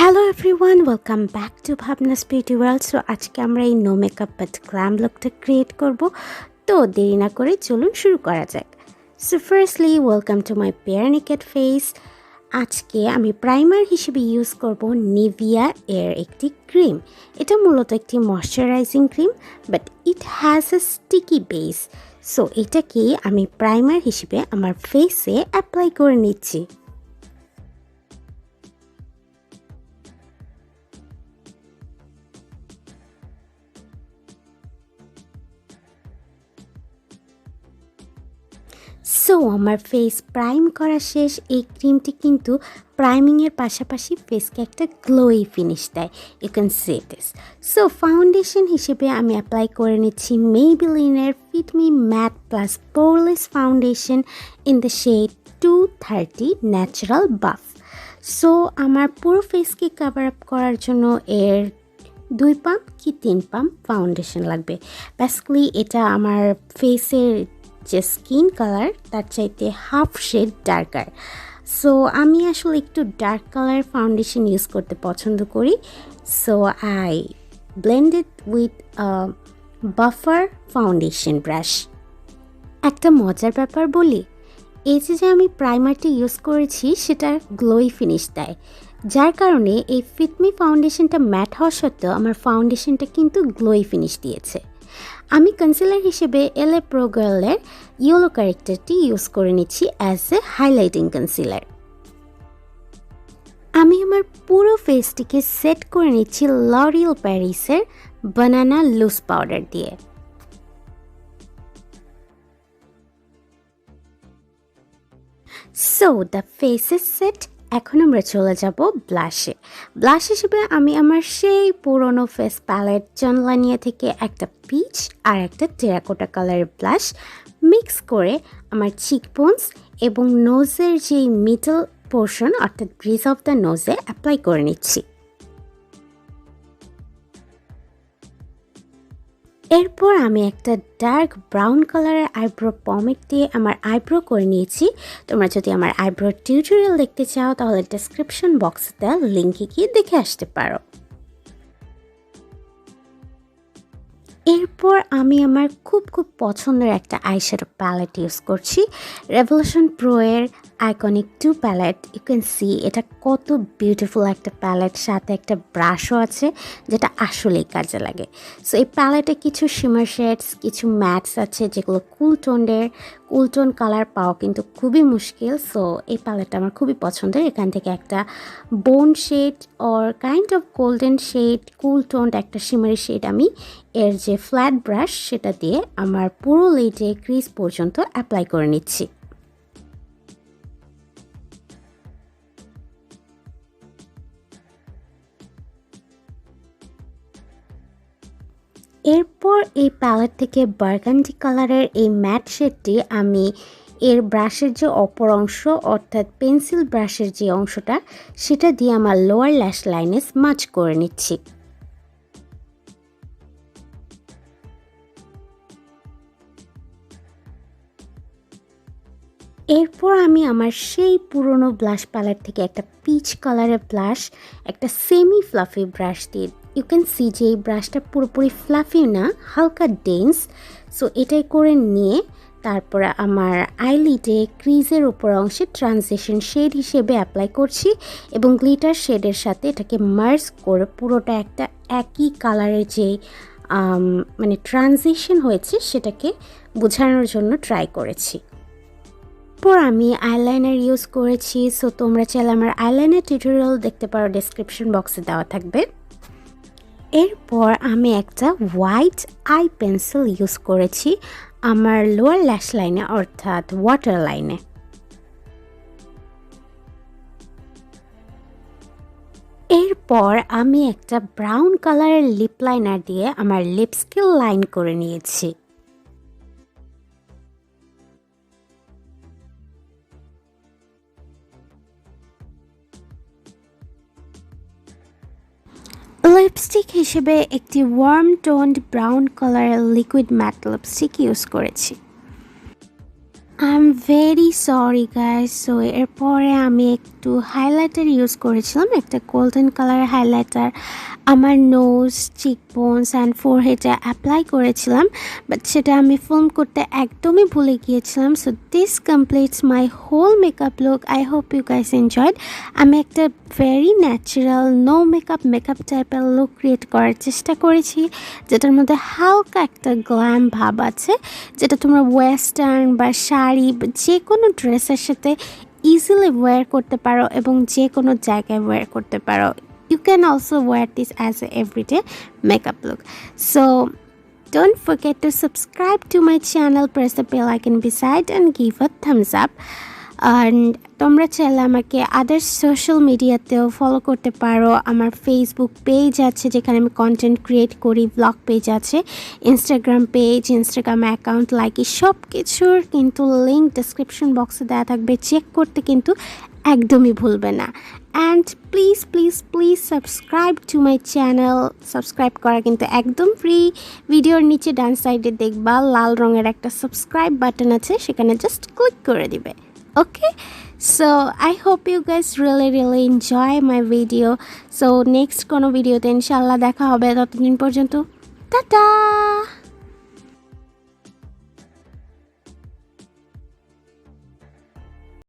Hello everyone, welcome back to ভাবনাস beauty world. So আজকে আমরা এই নো মেকআপ বাট গ্ল্যাম লুকটা ক্রিয়েট করব। তো দেরি না করে চলুন শুরু করা যাক। So firstly welcome to my pair naked face. আজকে আমি প্রাইমার হিসেবে ইউজ করব নিভিয়া এর একটি ক্রিম। এটা মূলত একটি moisturising cream, but it has a sticky base. So এটাকে আমি প্রাইমার হিসেবে আমার ফেসে অ্যাপ্লাই করে নিচ্ছি। সো আমার ফেস প্রাইম করা শেষ। এই ক্রিমটি কিন্তু প্রাইমিংয়ের পাশাপাশি ফেসকে একটা গ্লোই ফিনিশ দেয়। You can see this. So foundation হিসেবে আমি অ্যাপ্লাই করে নিচ্ছি মেইবেলিনের fit me matte plus poreless foundation in the shade 230 natural buff. So আমার পুরো ফেসকে কভার আপ করার জন্য এর 2 পাম্প কি 3 পাম্প ফাউন্ডেশন লাগবে। বেসিক্যালি এটা আমার ফেসের যে স্কিন কালার তার চাইতে হাফ শেড ডার্কার। সো আমি আসলে একটু ডার্ক কালার ফাউন্ডেশন ইউজ করতে পছন্দ করি। So I blend it with buffer foundation brush. একটা মজার ব্যাপার বলি, এই যে আমি প্রাইমারটি ইউজ করেছি সেটা গ্লোই ফিনিশ দেয়, যার কারণে এই ফিটমি ফাউন্ডেশনটা ম্যাট হওয়া সত্ত্বেও আমার ফাউন্ডেশনটা কিন্তু গ্লোই ফিনিশ দিয়েছে। আমি কনসিলার হিসেবে এলএ প্রো গার্লের ইয়েলো ক্যারেক্টারটি ইউজ করে নিচ্ছি অ্যাজ এ হাইলাইটিং কনসিলার। আমি আমার পুরো ফেসটিকে সেট করে নিচ্ছি লরিয়াল প্যারিসের বানানা লুজ পাউডার দিয়ে। So the face is set. এখন আমরা চলে যাব ব্লাশে। ব্লাশ হিসেবে আমি আমার সেই পুরনো ফেস প্যালেট চনলানিয়া থেকে একটা পিচ আর একটা টেরাকোটা কালারের ব্লাশ মিক্স করে আমার চিকবোনস এবং নোজের যেই মিডল পোর্শন অর্থাৎ ব্রিজ অফ দ্য নোজে অ্যাপ্লাই করে নিচ্ছি। এরপর আমি একটা ডার্ক ব্রাউন কালারের আইব্রো পমেড দিয়ে আমার আইব্রো করে নিয়েছি। তোমরা যদি আমার আইব্রো টিউটোরিয়াল দেখতে চাও তাহলে ডেসক্রিপশন বক্সে দেওয়া লিঙ্কে গিয়ে দেখে আসতে পারো। এরপর আমি আমার খুব পছন্দের একটা আইশ্যাডো প্যালেট ইউজ করছি, রেভলিউশন প্রো এর iconic 2 palette. You can see এটা কত বিউটিফুল একটা প্যালেট, সাথে একটা ব্রাশও আছে যেটা আসলেই কাজে লাগে। সো এই প্যালেটে কিছু শিমার শেডস, কিছু ম্যাটস আছে যেগুলো কুল টোন কালার পাওয়া কিন্তু খুবই মুশকিল। সো এই প্যালেটটা আমার খুবই পছন্দের। এখান থেকে একটা bone shade or kind of golden shade, cool toned একটা শিমারি শেড আমি এর যে ফ্ল্যাট ব্রাশ সেটা দিয়ে আমার পুরো লিডে ক্রিজ পর্যন্ত অ্যাপ্লাই করে নিচ্ছি। এরপর এই প্যালেট থেকে বার্গান্ডি কালারের এই ম্যাট শেডটি আমি এর ব্রাশের যে অপর অংশ অর্থাৎ পেন্সিল ব্রাশের যে অংশটা সেটা দিয়ে আমার লোয়ার ল্যাশ লাইনে স্মাচ করে নিচ্ছি। এরপর আমি আমার সেই পুরনো ব্লাশ প্যালেট থেকে একটা পিচ কালারের ব্লাশ একটা সেমি ফ্লাফি ব্রাশ দিয়ে, ইউ ক্যান সি যে এই ব্রাশটা পুরোপুরি ফ্লাফি না, হালকা ডেন্স। সো এটাই করে নিয়ে তারপরে আমার আইলিডে ক্রিজের উপর অংশে ট্রানজিশন শেড হিসেবে অ্যাপ্লাই করছি এবং গ্লিটার শেডের সাথে এটাকে মার্জ করে পুরোটা একটা একই কালারের যে মানে ট্রানজিশন হয়েছে সেটাকে বোঝানোর জন্য ট্রাই করেছি। এরপর আমি আইলাইনার ইউজ করেছি। সো তোমরা চাইলে আমার আইলাইনার টিউটোরিয়াল দেখতে পারো, ডেসক্রিপশন বক্সে দেওয়া থাকবে। এরপর আমি একটা হোয়াইট আই পেন্সিল ইউজ করেছি আমার লোয়ার ল্যাশ লাইনে অর্থাৎ ওয়াটার লাইনে। এরপর আমি একটা ব্রাউন কালারের লিপ লাইনার দিয়ে আমার লিপসকে লাইন করে নিয়েছি। লিপস্টিক হিসেবে একটি ওয়ার্ম টোন্ড ব্রাউন কালারের লিকুইড ম্যাট লিপস্টিক ইউজ করেছি। I am very sorry guys. So এরপরে আমি একটু হাইলাইটার ইউজ করেছিলাম, একটা গোল্ডেন কালার হাইলাইটার আমার নোজ, চিকবোনস অ্যান্ড ফোরহেডে অ্যাপ্লাই করেছিলাম, বাট সেটা আমি ফিল্ম করতে একদমই ভুলে গিয়েছিলাম। So this completes my whole makeup look. I hope you guys enjoyed. আমি একটা ভেরি ন্যাচারাল নো মেকআপ টাইপের লুক ক্রিয়েট করার চেষ্টা করেছি, যেটার মধ্যে হালকা একটা গ্ল্যাম ভাব আছে, যেটা তোমরা ওয়েস্টার্ন বা শাড়ি বা যে কোনো ড্রেসের সাথে ইজিলি ওয়্যার করতে পারো এবং যে কোনো জায়গায় ওয়্যার করতে পারো। You can also wear this as a everyday makeup look. So don't forget to subscribe to my channel, press the bell icon beside and give a thumbs up. And তোমরা চাইলে আমাকে আদার সোশ্যাল মিডিয়াতেও follow করতে পারো। আমার Facebook page আছে যেখানে আমি কন্টেন্ট ক্রিয়েট করি, ব্লগ পেজ আছে, Instagram page, Instagram account, Likee, সব কিছুর কিন্তু লিঙ্ক ডেসক্রিপশন বক্সে দেওয়া থাকবে, চেক করতে কিন্তু একদমই ভুলবে না। And please please please subscribe to my channel. Subscribe করা কিন্তু একদম ফ্রি। ভিডিওর নিচে ডান সাইডে দেখবা লাল রঙের একটা সাবস্ক্রাইব বাটন আছে, সেখানে জাস্ট ক্লিক করে দিবে। Okay, so I hope you guys really enjoy my video. So next কোনো ভিডিওতে ইনশাআল্লাহ দেখা হবে। ততদিন পর্যন্ত টাটা।